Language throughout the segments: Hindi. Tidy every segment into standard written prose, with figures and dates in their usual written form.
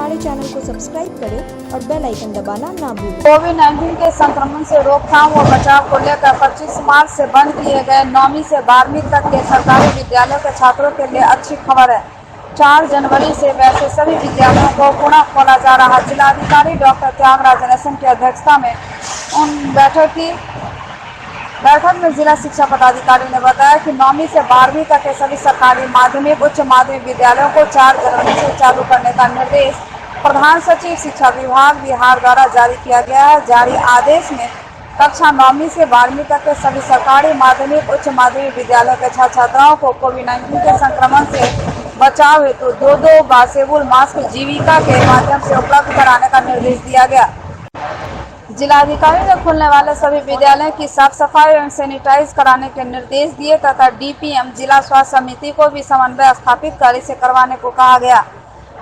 हमारे चैनल को सब्सक्राइब करें और बेल आइकन दबाना ना भूलें। कोविड-19 के संक्रमण से रोकथाम व बचाव को लेकर 25 मार्च से बंद किए गए 9वीं से 12वीं तक के सरकारी विद्यालयों के छात्रों के लिए अच्छी खबर है। 4 जनवरी से वैसे सभी विद्यालयों को पुनः खोला जा रहा है। जिलाधिकारी डॉक्टर त्यागराजन एसएम की अध्यक्षता में बैठक में जिला शिक्षा पदाधिकारी ने बताया कि 9वीं से 12वीं तक के सभी सरकारी माध्यमिक उच्च माध्यमिक विद्यालयों को 4 जनवरी से चालू करने का निर्देश प्रधान सचिव शिक्षा विभाग बिहार द्वारा जारी किया गया है। जारी आदेश में कक्षा 9वीं से 12वीं तक के सभी सरकारी माध्यमिक उच्च माध्यमिक विद्यालयों के छात्र छात्राओं को कोविड-19 के संक्रमण से बचाव हेतु 2 बासेबुल मास्क जीविका के माध्यम से उपलब्ध कराने का निर्देश दिया गया। जिलाधिकारी ने खुलने वाले सभी विद्यालयों की साफ सफाई एवं सैनिटाइज कराने के निर्देश दिए तथा डीपीएम जिला स्वास्थ्य समिति को भी समन्वय स्थापित कर इसे करवाने को कहा गया।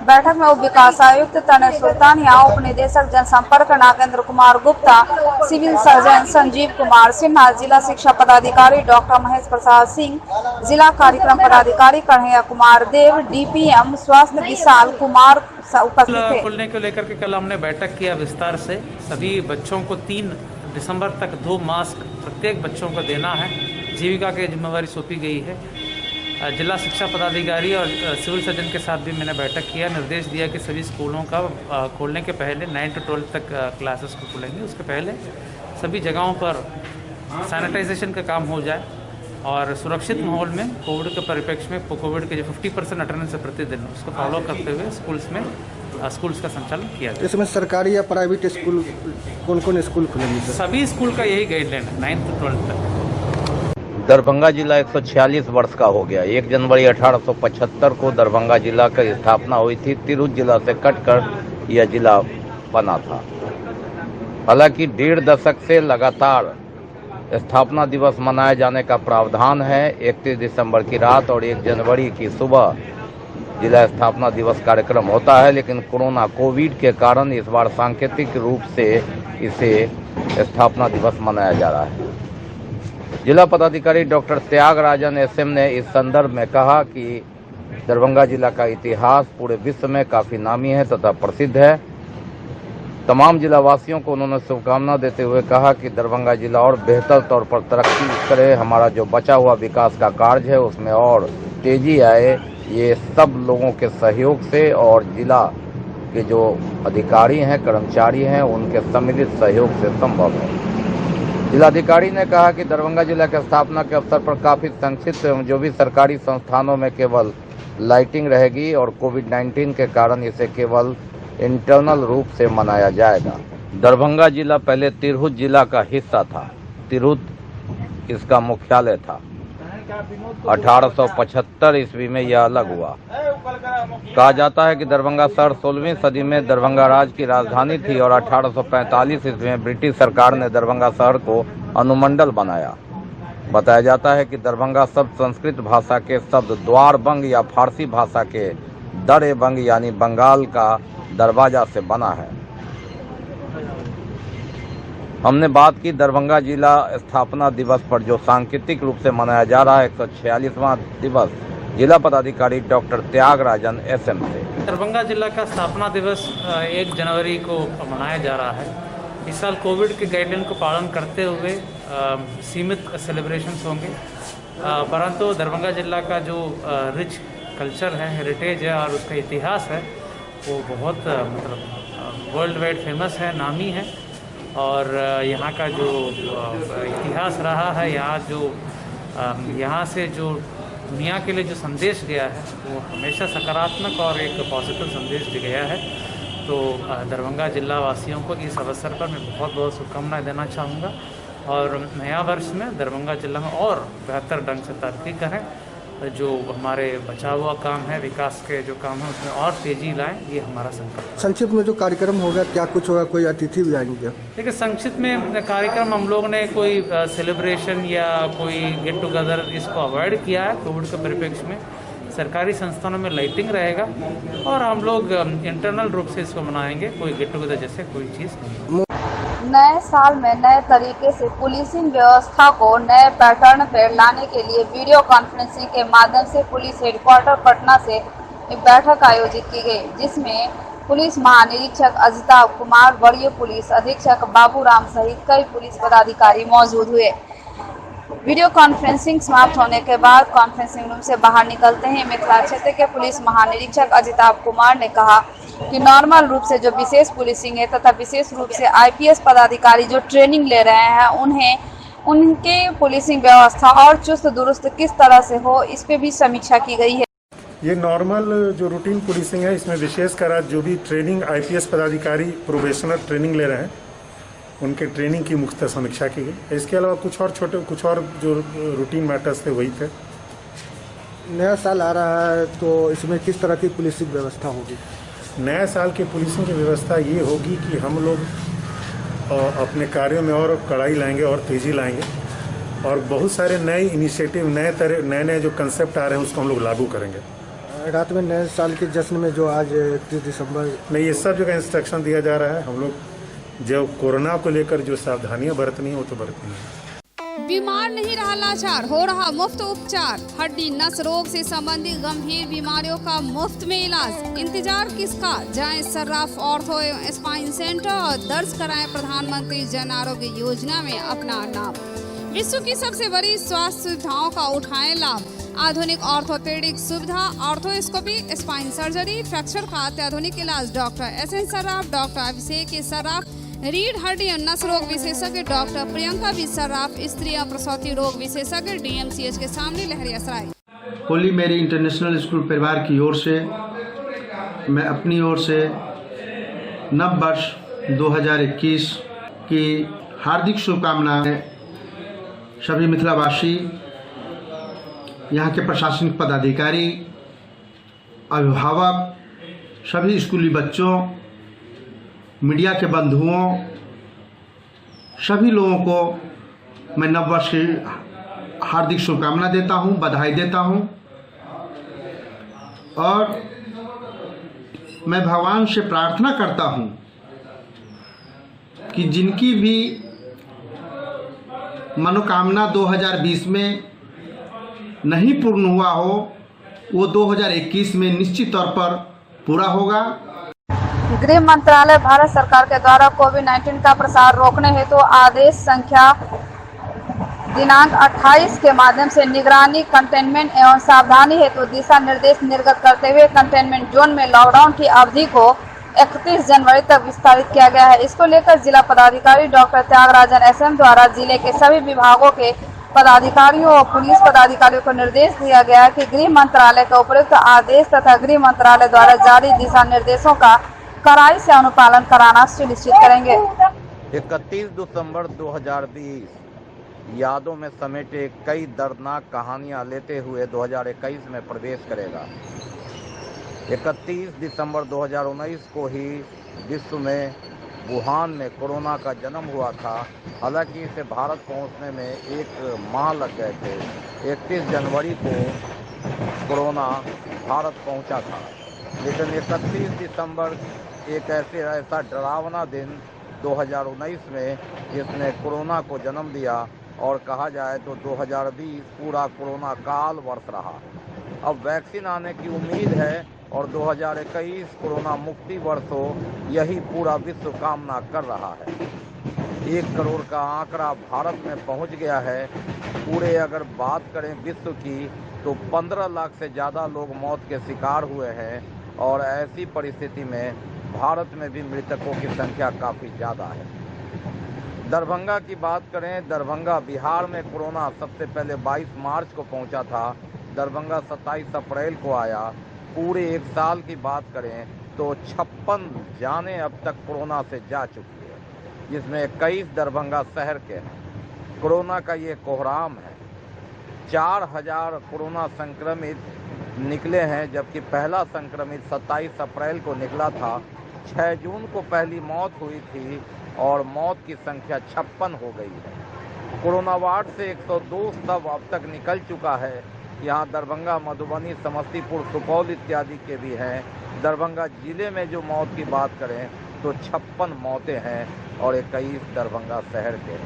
बैठक में उप विकास आयुक्त तनय सुल्तानिया, उप निदेशक जनसंपर्क नागेंद्र कुमार गुप्ता, सिविल सर्जन संजीव कुमार सिन्हा, जिला शिक्षा पदाधिकारी डॉक्टर महेश प्रसाद सिंह, जिला कार्यक्रम पदाधिकारी कन्हैया कुमार देव, डीपीएम स्वास्थ्य विशाल कुमार उपस्थित थे। खुलने को लेकर के कल हमने बैठक किया विस्तार से। सभी बच्चों को 3 दिसंबर तक 2 मास्क प्रत्येक बच्चों को देना है। जीविका की जिम्मेवारी सौंपी गई है। जिला शिक्षा पदाधिकारी और सिविल सर्जन के साथ भी मैंने बैठक किया, निर्देश दिया कि सभी स्कूलों का खोलने के पहले 9 से 12 तक क्लासेस को खोलेंगे, उसके पहले सभी जगहों पर सैनिटाइजेशन का काम हो जाए और सुरक्षित माहौल में कोविड के परिप्रेक्ष्य में कोविड के जो 50% अटेंडेंस है प्रतिदिन उसको फॉलो करते हुए स्कूल्स का संचालन किया जाए। इसमें सरकारी या प्राइवेट स्कूल कौन स्कूल खुलेंगे? सभी स्कूल का यही गाइडलाइन है 9 से 12 तक। दरभंगा जिला 146 वर्ष का हो गया। 1 जनवरी 1875 को दरभंगा जिला की स्थापना हुई थी। तिरहुत जिला से कटकर यह जिला बना था। हालांकि 1.5 दशक से लगातार स्थापना दिवस मनाए जाने का प्रावधान है। 31 दिसंबर की रात और 1 जनवरी की सुबह जिला स्थापना दिवस कार्यक्रम होता है, लेकिन कोविड के कारण इस बार सांकेतिक रूप से इसे स्थापना दिवस मनाया जा रहा है। जिला पदाधिकारी डॉक्टर त्यागराजन एसएम ने इस संदर्भ में कहा कि दरभंगा जिला का इतिहास पूरे विश्व में काफी नामी है तथा प्रसिद्ध है। तमाम जिला वासियों को उन्होंने शुभकामना देते हुए कहा कि दरभंगा जिला और बेहतर तौर पर तरक्की करे, हमारा जो बचा हुआ विकास का कार्य है उसमें और तेजी आए। ये सब लोगों के सहयोग से और जिला के जो अधिकारी हैं, कर्मचारी हैं, उनके सम्मिलित सहयोग से संभव है। जिलाधिकारी ने कहा कि दरभंगा जिला के स्थापना के अवसर पर काफी संक्षिप्त एवं जो भी सरकारी संस्थानों में केवल लाइटिंग रहेगी और कोविड-19 के कारण इसे केवल इंटरनल रूप से मनाया जाएगा। दरभंगा जिला पहले तिरहुत जिला का हिस्सा था। तिरहुत इसका मुख्यालय था। 1875 ईस्वी में यह अलग हुआ। कहा जाता है कि दरभंगा शहर 16वीं सदी में दरभंगा राज्य की राजधानी थी और 1845 ईस्वी में ब्रिटिश सरकार ने दरभंगा शहर को अनुमंडल बनाया। बताया जाता है कि दरभंगा शब्द संस्कृत भाषा के शब्द द्वारबंग या फारसी भाषा के दर-ए-बंग यानी बंगाल का दरवाजा से बना है। हमने बात की दरभंगा जिला स्थापना दिवस पर जो सांकेतिक रूप से मनाया जा रहा है 146वां दिवस, जिला पदाधिकारी डॉक्टर त्यागराजन एसएम से। दरभंगा जिला का स्थापना दिवस 1 जनवरी को मनाया जा रहा है। इस साल कोविड के गाइडलाइन को पालन करते हुए सीमित सेलिब्रेशंस होंगे, परंतु दरभंगा जिला का जो रिच कल्चर है, हेरिटेज है और उसका इतिहास है वो बहुत वर्ल्ड वाइड फेमस है, नामी है। और यहाँ का जो इतिहास रहा है, यहाँ से जो दुनिया के लिए जो संदेश गया है वो हमेशा सकारात्मक और एक पॉजिटिव संदेश गया है। तो दरभंगा जिला वासियों को इस अवसर पर मैं बहुत बहुत शुभकामनाएं देना चाहूँगा और नया वर्ष में दरभंगा जिला में और बेहतर ढंग से तरक्की करें। जो हमारे बचा हुआ काम है, विकास के जो काम है उसमें और तेजी लाएं, ये हमारा संकल्प है। संक्षिप्त में जो कार्यक्रम होगा क्या कुछ होगा? कोई अतिथि भी आएंगे? देखिए, संक्षिप्त में कार्यक्रम हम लोग ने कोई सेलिब्रेशन या कोई गेट टुगेदर इसको अवॉइड किया है। कोविड के परिप्रेक्ष्य में सरकारी संस्थानों में लाइटिंग रहेगा और हम लोग इंटरनल रूप से इसको मनाएंगे। कोई गेट टुगेदर जैसे कोई चीज़ नहीं। नए साल में नए तरीके से पुलिसिंग व्यवस्था को नए पैटर्न पर लाने के लिए वीडियो कॉन्फ्रेंसिंग के माध्यम से पुलिस हेडक्वार्टर पटना से एक बैठक आयोजित की गई, जिसमें पुलिस महानिरीक्षक अजिताभ कुमार, वरीय पुलिस अधीक्षक बाबूराम सहित कई पुलिस पदाधिकारी मौजूद हुए। वीडियो कॉन्फ्रेंसिंग समाप्त होने के बाद कॉन्फ्रेंसिंग रूम से बाहर निकलते ही मिथिला क्षेत्र के पुलिस महानिरीक्षक अजिताभ कुमार ने कहा कि नॉर्मल रूप से जो विशेष पुलिसिंग है तथा विशेष रूप से आईपीएस पदाधिकारी जो ट्रेनिंग ले रहे हैं उनके पुलिसिंग व्यवस्था और चुस्त दुरुस्त किस तरह से हो, इस पे भी समीक्षा की गई है। ये नॉर्मल जो रूटीन पुलिसिंग है, इसमें विशेषकर आज जो भी ट्रेनिंग आईपीएस पदाधिकारी प्रोबेशनर ट्रेनिंग ले रहे हैं उनके ट्रेनिंग की मुख्य समीक्षा की गई। इसके अलावा कुछ और जो रूटीन मैटर्स थे वही थे। नया साल आ रहा है तो इसमें किस तरह की पुलिसिंग व्यवस्था होगी? नया साल की पुलिसिंग की व्यवस्था ये होगी कि हम लोग अपने कार्यों में और कड़ाई लाएंगे और तेज़ी लाएंगे और बहुत सारे नए इनिशिएटिव, नए जो कंसेप्ट आ रहे हैं उसको हम लोग लागू करेंगे। रात में नए साल के जश्न में जो आज 31 दिसंबर नहीं, ये सब जगह इंस्ट्रक्शन दिया जा रहा है। हम लोग जो कोरोना को लेकर जो सावधानियां बरतनी है वो तो बरतनी है। बीमार नहीं रहा लाचार, हो रहा मुफ्त उपचार। हड्डी नस रोग से संबंधित गंभीर बीमारियों का मुफ्त में इलाज। इंतजार किसका, जाएं सर्राफ ऑर्थो एवं स्पाइन सेंटर और दर्ज कराएं प्रधानमंत्री जन आरोग्य योजना में अपना नाम। विश्व की सबसे बड़ी स्वास्थ्य सुविधाओं का उठाएं लाभ। आधुनिक ऑर्थोपेडिक सुविधा, ऑर्थोस्कोपी, स्पाइन सर्जरी, फ्रैक्चर का अत्याधुनिक इलाज। डॉक्टर SN सर्राफ, डॉक्टर अभिषेक सर्राफ, रीढ़ हड्डी और नस रोग विशेषज्ञ डॉक्टर प्रियंका बी सर्राफ, स्त्री और प्रसूति रोग विशेषज्ञ DMCH के सामने लहरियासराय। होली मेरी इंटरनेशनल स्कूल परिवार की ओर से मैं अपनी ओर से नव वर्ष 2021 की हार्दिक शुभकामनाएं सभी मिथिलावासी, यहाँ के प्रशासनिक पदाधिकारी, अभिभावक, सभी स्कूली बच्चों, मीडिया के बंधुओं, सभी लोगों को मैं नववर्ष की हार्दिक शुभकामना देता हूँ, बधाई देता हूँ और मैं भगवान से प्रार्थना करता हूँ कि जिनकी भी मनोकामना 2020 में नहीं पूर्ण हुआ हो वो 2021 में निश्चित तौर पर पूरा होगा। गृह मंत्रालय भारत सरकार के द्वारा कोविड-19 का प्रसार रोकने हेतु आदेश संख्या दिनांक 28 के माध्यम से निगरानी, कंटेनमेंट एवं सावधानी हेतु दिशा निर्देश निर्गत करते हुए कंटेनमेंट जोन में लॉकडाउन की अवधि को 31 जनवरी तक विस्तारित किया गया है। इसको लेकर जिला पदाधिकारी डॉक्टर त्यागराजन SM द्वारा जिले के सभी विभागों के पदाधिकारियों और पुलिस पदाधिकारियों को निर्देश दिया गया है कि गृह मंत्रालय का उपयुक्त आदेश तथा गृह मंत्रालय द्वारा जारी दिशा निर्देशों का कड़ाई से अनुपालन कराना सुनिश्चित करेंगे। 31 दिसंबर 2020 यादों में समेटे कई दर्दनाक कहानियां लेते हुए 2021 में प्रवेश करेगा। 31 दिसंबर 2019 को ही विश्व में वुहान में कोरोना का जन्म हुआ था। हालांकि इसे भारत पहुंचने में 1 माह लग गए थे। 31 जनवरी को कोरोना भारत पहुंचा था, लेकिन 31 दिसंबर एक ऐसा डरावना दिन 2019 में जिसने कोरोना को जन्म दिया और कहा जाए तो 2020 पूरा कोरोना काल वर्ष रहा। अब वैक्सीन आने की उम्मीद है और 2021 कोरोना मुक्ति वर्ष हो, यही पूरा विश्व कामना कर रहा है। 1 करोड़ का आंकड़ा भारत में पहुंच गया है। पूरे अगर बात करें विश्व की तो 15 लाख से ज़्यादा लोग मौत के शिकार हुए हैं और ऐसी परिस्थिति में भारत में भी मृतकों की संख्या काफ़ी ज़्यादा है। दरभंगा की बात करें, दरभंगा बिहार में कोरोना सबसे पहले 22 मार्च को पहुंचा था। दरभंगा 27 अप्रैल को आया। पूरे 1 साल की बात करें तो 56 जाने अब तक कोरोना से जा चुकी है, जिसमें 21 दरभंगा शहर के हैं। कोरोना का ये कोहराम है। 4000 कोरोना संक्रमित निकले हैं, जबकि पहला संक्रमित 27 अप्रैल को निकला था। 6 जून को पहली मौत हुई थी और मौत की संख्या 56 हो गई है। कोरोना वार्ड से 102 शव अब तक निकल चुका है। यहाँ दरभंगा, मधुबनी, समस्तीपुर, सुपौल इत्यादि के भी हैं। दरभंगा जिले में जो मौत की बात करें तो 56 मौतें हैं और 21 दरभंगा शहर के।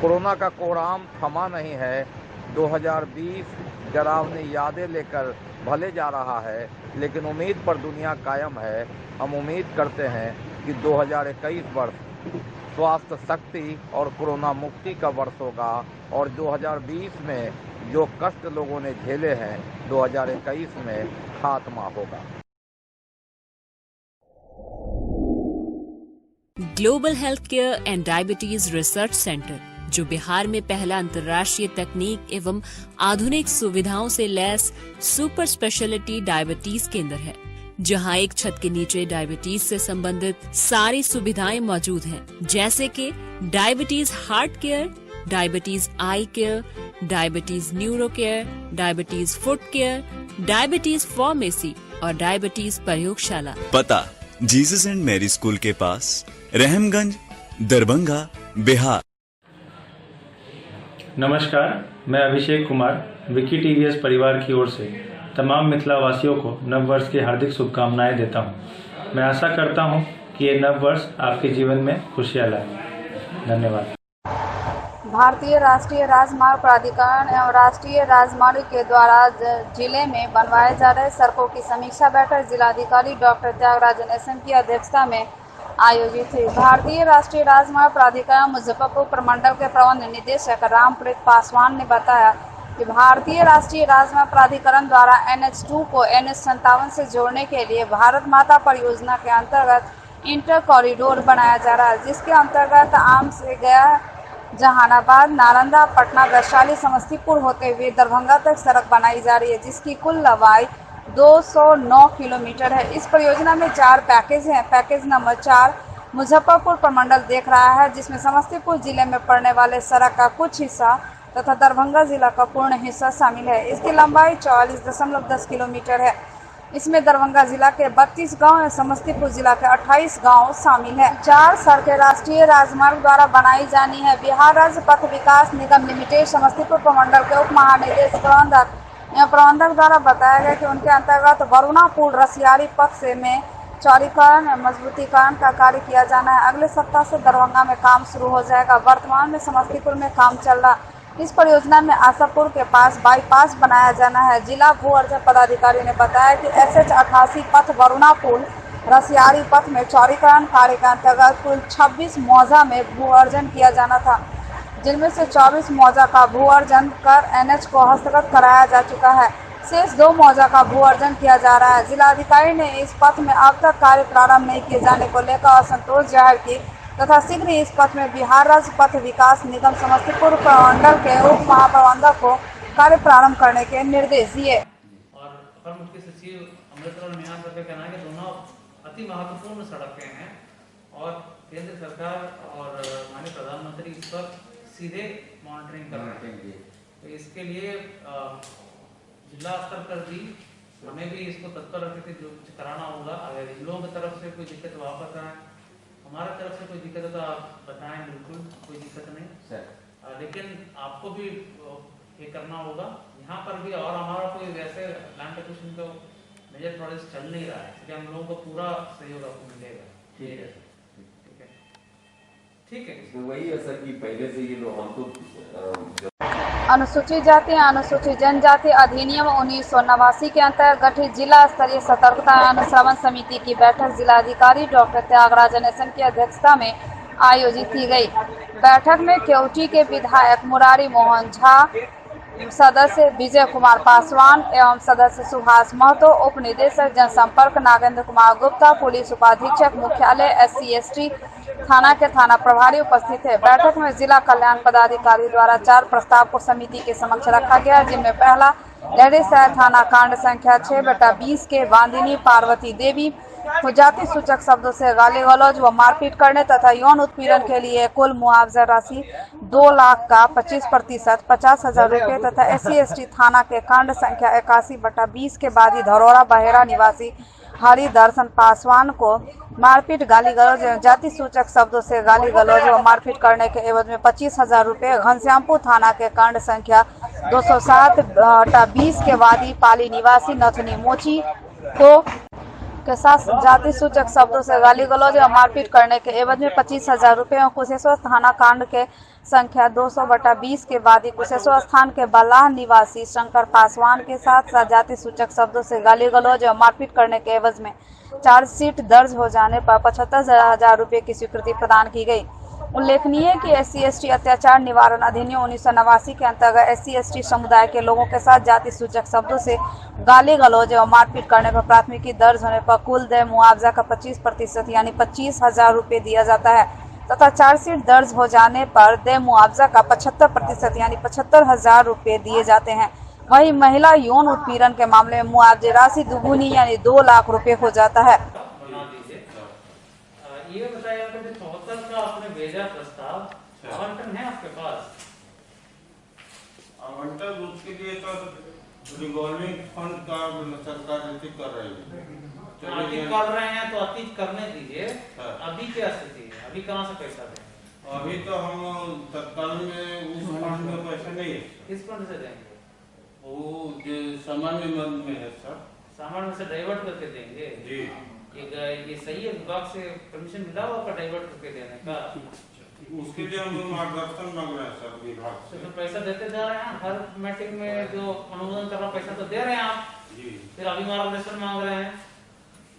कोरोना का कोहराम थमा नहीं है। 2020 डरावनी यादें लेकर भले जा रहा है, लेकिन उम्मीद पर दुनिया कायम है। हम उम्मीद करते हैं कि 2021 वर्ष स्वास्थ्य शक्ति और कोरोना मुक्ति का वर्ष होगा और 2020 में जो कष्ट लोगों ने झेले हैं 2021 में खात्मा होगा। Global health care and diabetes research centre, जो बिहार में पहला अंतर्राष्ट्रीय तकनीक एवं आधुनिक सुविधाओं से लैस सुपर स्पेशलिटी डायबिटीज केंद्र है, जहां एक छत के नीचे डायबिटीज से संबंधित सारी सुविधाएं मौजूद हैं, जैसे कि diabetes heart care, diabetes eye care, diabetes neuro care, diabetes foot care, diabetes pharmacy और डायबिटीज प्रयोगशाला। पता जीसस एंड मैरी स्कूल के पास, रहमगंज, दरभंगा, बिहार। नमस्कार, मैं अभिषेक कुमार विकी टीवीएस परिवार की ओर से तमाम मिथिला वासियों को नव वर्ष की हार्दिक शुभकामनाएं देता हूं। मैं आशा करता हूं कि ये नव वर्ष आपके जीवन में खुशियां लाए। धन्यवाद। भारतीय राष्ट्रीय राजमार्ग प्राधिकरण एवं राष्ट्रीय राजमार्ग के द्वारा जिले में बनवाए जा रहे सड़कों की समीक्षा बैठक जिलाधिकारी डॉक्टर त्यागराजन एसएम की अध्यक्षता में आयोजित हुई। भारतीय राष्ट्रीय राजमार्ग प्राधिकरण मुजफ्फरपुर प्रमंडल के प्रबंध निदेशक रामप्रीत पासवान ने बताया कि भारतीय राष्ट्रीय राजमार्ग प्राधिकरण द्वारा NH2 को NH57 से जोड़ने के लिए भारत माता परियोजना के अंतर्गत इंटर कॉरिडोर बनाया जा रहा है, जिसके अंतर्गत आम से गया जहानाबाद, नालंदा, पटना, वैशाली, समस्तीपुर होते हुए दरभंगा तक सड़क बनाई जा रही है, जिसकी कुल लंबाई 209 किलोमीटर है। इस परियोजना में 4 पैकेज हैं। पैकेज नंबर 4 मुजफ्फरपुर प्रमंडल देख रहा है, जिसमें समस्तीपुर जिले में पड़ने वाले सड़क का कुछ हिस्सा तथा दरभंगा जिला का पूर्ण हिस्सा शामिल है। इसकी लंबाई 44.10 किलोमीटर है। इसमें दरभंगा जिला के 32 गांव और समस्तीपुर जिला के 28 गांव शामिल है। 4 सड़कें राष्ट्रीय राजमार्ग द्वारा बनाई जानी है। बिहार राज्य पथ विकास निगम लिमिटेड समस्तीपुर प्रमंडल के उप महानिदेशक प्रबंधक द्वारा बताया गया कि उनके अंतर्गत वरुणा पुल रसियारी पथ से में चौड़ीकरण मजबूतीकरण का कार्य किया जाना है। अगले सप्ताह से दरभंगा में काम शुरू हो जाएगा। वर्तमान में समस्तीपुर में काम चल रहा। इस परियोजना में आशापुर के पास बाईपास बनाया जाना है। जिला भू अर्जन पदाधिकारी ने बताया कि SH 88 पथ वरुणा पुल रसियारी पथ में चौड़ीकरण कार्य के अंतर्गत कुल 26 मौजा में भू अर्जन किया जाना था, जिनमें से 24 मौजा का भू अर्जन कर NH को हस्तगत कराया जा चुका है। शेष 2 मौजा का भू अर्जन किया जा रहा है। जिलाधिकारी ने इस पथ में अब तक कार्य प्रारंभ नहीं किए जाने को लेकर असंतोष जाहिर की तथा शीघ्र ही इस पथ में बिहार राज्य पथ विकास निगम समस्तीपुर प्रमंडल के उप महाप्रबंधक को कार्य प्रारंभ करने के निर्देश दिए। और अपर मुख्य सचिव अमृतलाल मीणा सर का कहना है कि दोनों अति महत्वपूर्ण सड़कें हैं और केंद्र सरकार और माननीय प्रधानमंत्री इस पर सीधे मॉनिटरिंग कर रहे हैं। तो इसके लिए जिला स्तर पर भी हमें भी इसको तत्पर रखते थे, जो कराना होगा। अगर इन लोगों की तरफ से कोई दिक्कत वापस आए, हमारे तरफ से कोई दिक्कत है तो आप बताएं, बिल्कुल कोई दिक्कत नहीं सर। लेकिन आपको भी ये करना होगा यहाँ पर भी। और हमारा कोई वैसे लैंड एक्विजिशन का मेजर प्रोजेक्ट चल नहीं रहा है, इसलिए हम लोगों को पूरा सहयोग आपको मिलेगा। ठीक है, ठीक है, ठीक है। तो वही है सर कि पहले से ये लोग हमको अनुसूचित जाति अनुसूचित जनजाति अधिनियम 1989 के अंतर्गत गठित जिला स्तरीय सतर्कता अनुश्रवण समिति की बैठक जिलाधिकारी डॉक्टर त्यागराजन एसएम की अध्यक्षता में आयोजित की गई। बैठक में केवटी के विधायक मुरारी मोहन झा, सदस्य विजय कुमार पासवान एवं सदस्य सुभाष महतो, उप निदेशक जनसंपर्क नागेंद्र कुमार गुप्ता, पुलिस उपाधीक्षक मुख्यालय SC/ST थाना के थाना प्रभारी उपस्थित थे। बैठक में जिला कल्याण पदाधिकारी द्वारा 4 प्रस्ताव को समिति के समक्ष रखा गया, जिनमें पहला लहरीसराय थाना कांड संख्या 6/20 के बांदिनी पार्वती देवी को जाति सूचक शब्दों से गाली गलौज व मारपीट करने तथा यौन उत्पीड़न के लिए कुल मुआवजा राशि 2 लाख का 25% 50,000 रुपये तथा SC/ST थाना के कांड संख्या 81/20 के बादी धरोड़ा बहेरा निवासी हरि दर्शन पासवान को मारपीट, गाली गलौज एवं जाति सूचक शब्दों से गाली गलौज व मारपीट करने के एवज में 25,000 रुपये। घनश्यामपुर थाना के कांड संख्या 207/20 के वादी पाली निवासी नथुनी मोची को के साथ जाति सूचक शब्दों से गाली गलौज और मारपीट करने के एवज में 25,000 रुपये और कुशेश्वर थाना कांड के संख्या 200/20 के वादी कुशेश्वर स्थान के बल्लाह निवासी शंकर पासवान के साथ जाति सूचक शब्दों से गाली गलौज और मारपीट करने के एवज में चार्जशीट दर्ज हो जाने पर 75,000 रुपये की स्वीकृति प्रदान की गई। उल्लेखनीय है कि SC/ST अत्याचार निवारण अधिनियम 1989 के अंतर्गत SC/ST समुदाय के लोगों के साथ जाति सूचक शब्दों से गाली गलौज और मारपीट करने पर प्राथमिकी दर्ज होने पर कुल देय मुआवजा का 25% यानी 25,000 रुपये दिया जाता है तथा चार्जशीट दर्ज हो जाने पर देय मुआवजा का 75% यानी 75,000 रुपये दिए जाते हैं। वहीं महिला यौन उत्पीड़न के मामले में मुआवजे राशि दुगुनी यानी 2 लाख रुपए हो जाता है। ये बताइए आपको जो 74 का आपने भेजा प्रस्ताव आवंटन है आपके पास? आवंटन उसके लिए तो रिवॉल्विंग फंड का सरकार नीति कर रही है। अतीत कर रहे हैं तो अतीत करने दीजिए। अभी क्या स्थिति है? अभी कहाँ से पैसा दें? अभी तो हम तत्काल में उस फंड में पैसे नहीं है। किस फंड से देंगे? वो जो सामान्य मद में है सर। सामान्य से डाइवर्ट करके देंगे जी। ये सही है, विभाग से परमिशन मिला हुआ आपका डाइवर्ट करके देने का? उसके लिए हम मार्गदर्शन मांग रहे हैं सर विभाग से। तो पैसा देते जा रहे हैं हर मीटिंग में जो अनुमोदन कर रहा पैसा तो दे रहे हैं आप जी, फिर अभी मार्गदर्शन मांग रहे हैं।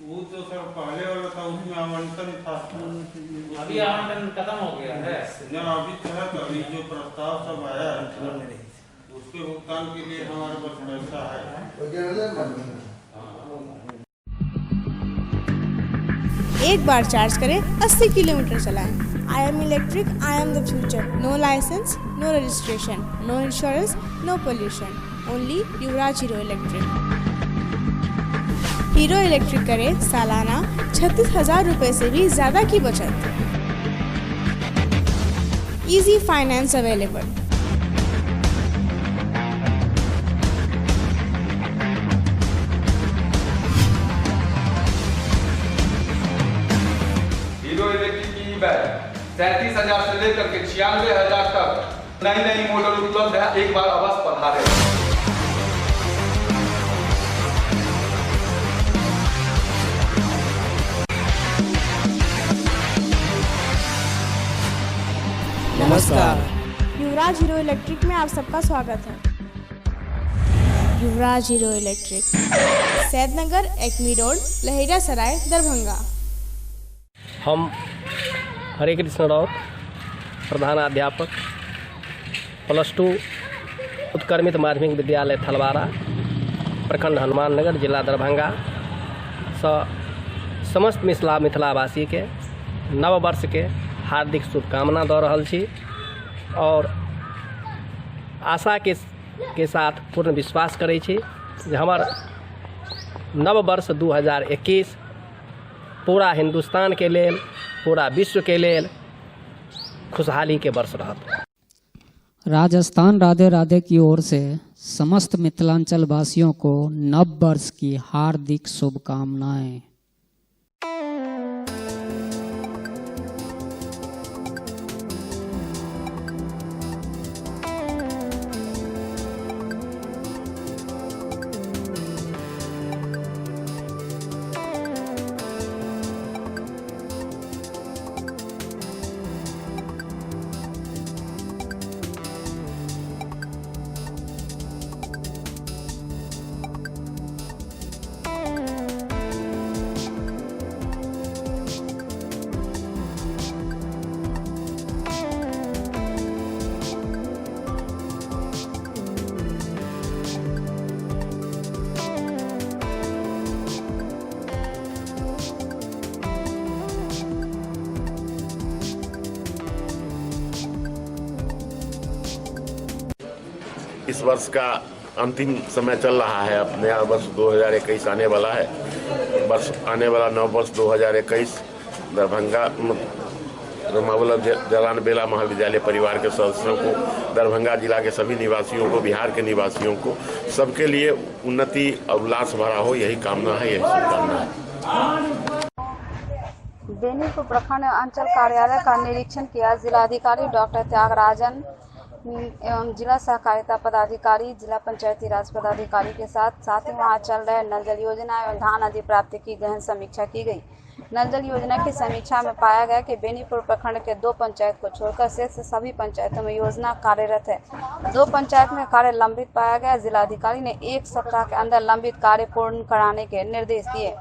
वो तो सर पहले वाला था उसमें आवंटन था। अभी आवंटन खत्म हो गया है न अभी तो है। अभी जो प्रस्ताव सब आया है उसके भुगतान के लिए हमारे पास पैसा है। एक बार चार्ज करें 80 किलोमीटर चलाएं। I am electric, I am the future. No licence, no registration, no insurance, no pollution. Only Yuvraj Hero Electric. Hero Electric करें सालाना 36,000 रुपये से भी ज्यादा की बचत। Easy finance available. Hero Electric की बैग 37,000 से लेकर के 96,000 तक नई मॉडल उपलब्ध है। एक बार अवश्य पधारें। नमस्कार, युवराज हीरो इलेक्ट्रिक में आप सबका स्वागत है। Yuvraj Hero Electric, Saidnagar, Acme road, Laheriya Sarai, Darbhanga. हम हरे कृष्ण राउत, प्रधानाध्यापक, +2 उत्क्रमित माध्यमिक विद्यालय थलवारा, प्रखंड हनुमान नगर, जिला दरभंगा समस्त मिथिलावासी के नव वर्ष के हार्दिक शुभकामना दऽ रहल छी और आशा के साथ पूर्ण विश्वास करै छी जे हमर नव वर्ष 2021 पूरा हिंदुस्तान के लेल, पूरा विश्व के लेल खुशहाली के वर्ष रहत। राजस्थान राधे राधे की ओर से समस्त मिथिलांचल वासियों को नव वर्ष की हार्दिक शुभकामनाएं। इस वर्ष का अंतिम समय चल रहा है। अब नया वर्ष 2021 आने वाला है। आने वाला नव वर्ष 2021 दरभंगा रमावल्लभ जलान बेला महाविद्यालय परिवार के सदस्यों को, दरभंगा जिला के सभी निवासियों को, बिहार के निवासियों को, सबके लिए उन्नति और उल्लास भरा हो, यही कामना है, यही शुभकामना है। बेनीपुर प्रखंड अंचल कार्यालय का निरीक्षण किया जिलाधिकारी डॉक्टर त्यागराजन एवं जिला सहकारिता पदाधिकारी, जिला पंचायती राज पदाधिकारी के साथ ही वहां चल रहे नल जल योजना एवं धान आदि प्राप्ति की गहन समीक्षा की गई। नल जल योजना की समीक्षा में पाया गया कि बेनीपुर प्रखंड के 2 पंचायत को छोड़कर शेष सभी पंचायतों में योजना कार्यरत है। 2 पंचायत में कार्य लंबित पाया गया। जिलाधिकारी ने 1 सप्ताह के अंदर लंबित कार्य पूर्ण कराने के निर्देश दिए।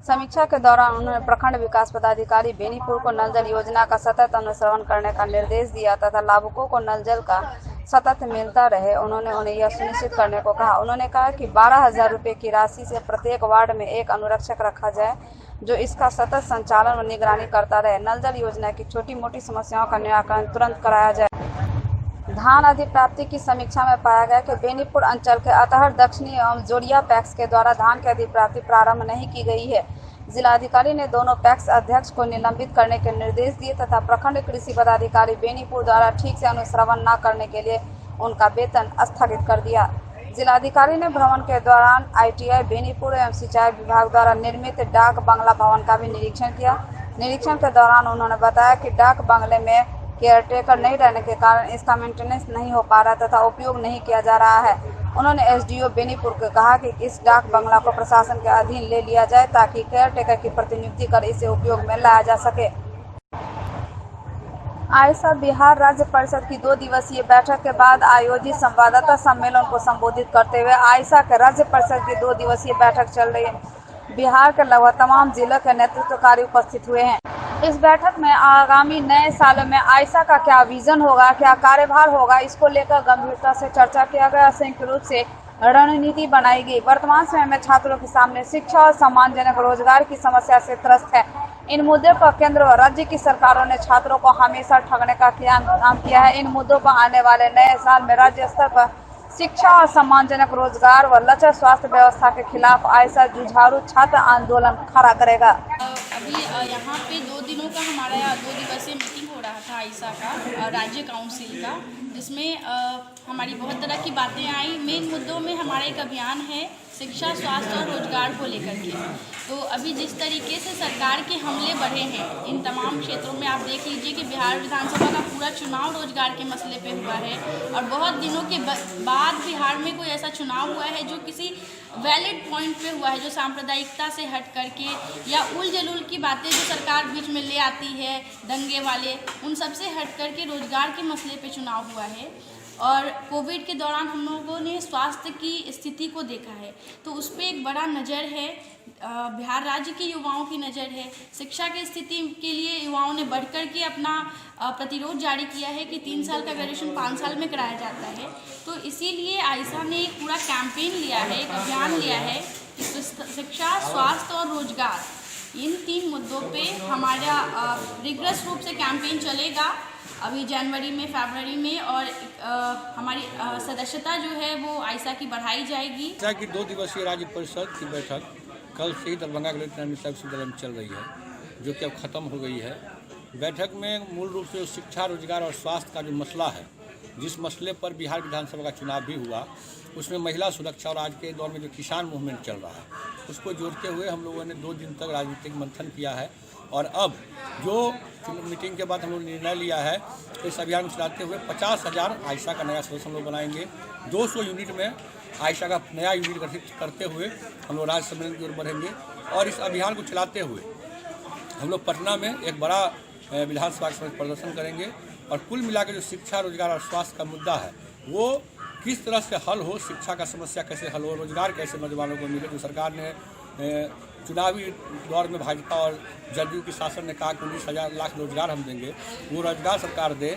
समीक्षा के दौरान उन्होंने प्रखंड विकास पदाधिकारी बेनीपुर को नल जल योजना का सतत अनुश्रवण करने का निर्देश दिया तथा लाभुकों को नल जल का सतत मिलता रहे। उन्होंने उन्हें यह सुनिश्चित करने को कहा। उन्होंने कहा कि 12,000 रुपये की राशि से प्रत्येक वार्ड में 1 अनुरक्षक रखा जाए जो इसका सतत संचालन व निगरानी करता रहे। नल जल योजना की छोटी मोटी समस्याओं का निराकरण तुरंत कराया जाए। धान आदि प्राप्ति की समीक्षा में पाया गया कि बेनीपुर अंचल के अतहर, दक्षिणी एवं जोड़िया पैक्स के द्वारा धान की आदि प्राप्ति प्रारंभ नहीं की गई है। जिलाधिकारी ने दोनों पैक्स अध्यक्ष को निलंबित करने के निर्देश दिए तथा प्रखंड कृषि पदाधिकारी बेनीपुर द्वारा ठीक से अनुश्रवण न करने के लिए उनका वेतन स्थगित कर दिया। जिलाधिकारी ने भ्रमण के दौरान ITI बेनीपुर एवं सिंचाई विभाग द्वारा निर्मित डाक बंगला भवन का भी निरीक्षण किया। निरीक्षण के दौरान उन्होंने बताया कि डाक बंगले में केयरटेकर नहीं रहने के कारण इसका मेंटेनेंस नहीं हो पा रहा तथा उपयोग नहीं किया जा रहा है। उन्होंने SDO बेनीपुर को कहा कि इस डाक बंगला को प्रशासन के अधीन ले लिया जाए ताकि केयरटेकर की प्रतिनियुक्ति कर इसे उपयोग में लाया जा सके। आयसा बिहार राज्य परिषद की 2 दिवसीय बैठक के बाद आयोजित संवाददाता सम्मेलन को संबोधित करते हुए आयसा के राज्य परिषद की 2 दिवसीय बैठक चल रही है। बिहार के लगभग तमाम जिलों के नेतृत्वकारी उपस्थित हुए हैं। इस बैठक में आगामी नए सालों में आयसा का क्या विजन होगा, क्या कार्यभार होगा, इसको लेकर गंभीरता से चर्चा किया गया। संयुक्त रूप से रणनीति बनाई गई। वर्तमान समय में छात्रों के सामने शिक्षा और सम्मानजनक रोजगार की समस्या से त्रस्त है। इन मुद्दों पर केंद्र व राज्य की सरकारों ने छात्रों को हमेशा ठगने का काम किया है। इन मुद्दों पर आने वाले नए साल में राज्य स्तर पर शिक्षा और सम्मानजनक रोजगार व लचर स्वास्थ्य व्यवस्था के खिलाफ आयसा जुझारू छात्र आंदोलन खड़ा करेगा। अभी यहाँ पे 2 दिनों का हमारा 2 दिवसीय मीटिंग हो रहा था आयसा का, राज्य काउंसिल का, जिसमें हमारी बहुत तरह की बातें आई। मेन मुद्दों में हमारा एक अभियान है शिक्षा, स्वास्थ्य और रोजगार को लेकर के। तो अभी जिस तरीके से सरकार के हमले बढ़े हैं इन तमाम क्षेत्रों में, आप देख लीजिए कि बिहार विधानसभा का पूरा चुनाव रोजगार के मसले पे हुआ है और बहुत दिनों के बाद बिहार में कोई ऐसा चुनाव हुआ है जो किसी वैलिड पॉइंट पे हुआ है, जो सांप्रदायिकता से हट करके या उल जलूल की बातें जो सरकार बीच में ले आती है, दंगे वाले, उन सब से हट करके रोजगार के मसले पे चुनाव हुआ है। और कोविड के दौरान हम लोगों ने स्वास्थ्य की स्थिति को देखा है, तो उस पर एक बड़ा नज़र है, बिहार राज्य के युवाओं की नज़र है। शिक्षा की स्थिति के लिए युवाओं ने बढ़कर के अपना प्रतिरोध जारी किया है कि 3 साल का ग्रेजुएशन 5 साल में कराया जाता है। तो इसीलिए आयसा ने एक पूरा कैंपेन लिया है, एक अभियान लिया है कि शिक्षा, स्वास्थ्य और रोजगार, इन 3 मुद्दों पे हमारा रिगरस रूप से कैंपेन चलेगा अभी जनवरी में, फरवरी में, और हमारी सदस्यता जो है वो आयसा की बढ़ाई जाएगी। आयसा की 2 दिवसीय राज्य परिषद की बैठक कल से ही दरभंगा कलेक्टर विश्वविद्यालय में चल रही है, जो कि अब ख़त्म हो गई है। बैठक में मूल रूप से शिक्षा, रोजगार और स्वास्थ्य का जो मसला है, जिस मसले पर बिहार विधानसभा का चुनाव भी हुआ, उसमें महिला सुरक्षा और आज के दौर में जो किसान मूवमेंट चल रहा है, उसको जोड़ते हुए हम लोगों ने 2 दिन तक राजनीतिक मंथन किया है। और अब जो मीटिंग के बाद हम लोग निर्णय लिया है, इस अभियान को चलाते हुए 50,000 आयसा का नया सदस्य हम लोग बनाएंगे। 200 यूनिट में आयसा का नया यूनिट गठित करते हुए हम लोग राज्य सम्मेलन की ओर बढ़ेंगे। और इस अभियान को चलाते हुए हम लोग पटना में एक बड़ा विधानसभा में प्रदर्शन करेंगे। और कुल मिलाकर जो शिक्षा, रोजगार और स्वास्थ्य का मुद्दा है, वो किस तरह से हल हो, शिक्षा का समस्या कैसे हल हो, रोजगार कैसे नौजवानों को मिले। जो सरकार ने चुनावी दौर में भाजपा और जदयू की शासन ने कहा कि 19,000 लाख रोजगार हम देंगे, वो रोजगार सरकार दे।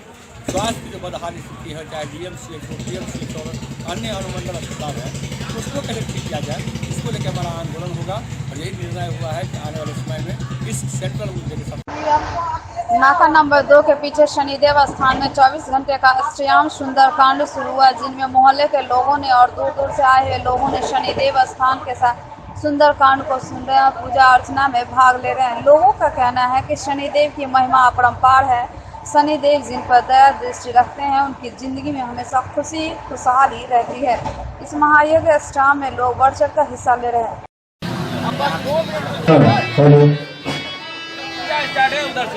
स्वास्थ्य की जो बदहाली स्थिति है, चाहे DMCH हो, PMCH और अन्य अनुमंडल अस्पताल है, उसको कैसे ठीक किया जाए, इसको लेकर हमारा आंदोलन होगा। और यही निर्णय हुआ है कि आने वाले समय में इस सेंट्रल मुद्दे के साथ नाका नंबर 2 के पीछे शनिदेव स्थान में 24 घंटे का श्याम सुंदरकांड शुरू हुआ, जिनमें मोहल्ले के लोगों ने और दूर दूर से आए हुए लोगों ने शनिदेव स्थान के साथ सुंदरकांड को सुन रहे हैं, पूजा अर्चना में भाग ले रहे हैं। लोगों का कहना है कि शनिदेव की महिमा अपरंपार है। शनिदेव जिन पर दया दृष्टि रखते हैं, उनकी जिंदगी में हमेशा खुशी खुशहाली रहती है। इस महायज्ञ स्टाम में लोग बढ़ चढ़ कर हिस्सा ले रहे हैं। उधर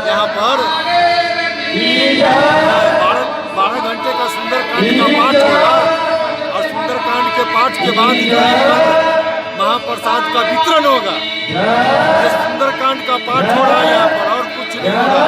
यहाँ पर 12 घंटे का सुंदरकांड का पाठ होगा और सुंदरकांड के पाठ के बाद महाप्रसाद का वितरण होगा। ये सुंदरकांड का पाठ हो रहा है यहाँ पर और कुछ नहीं होगा।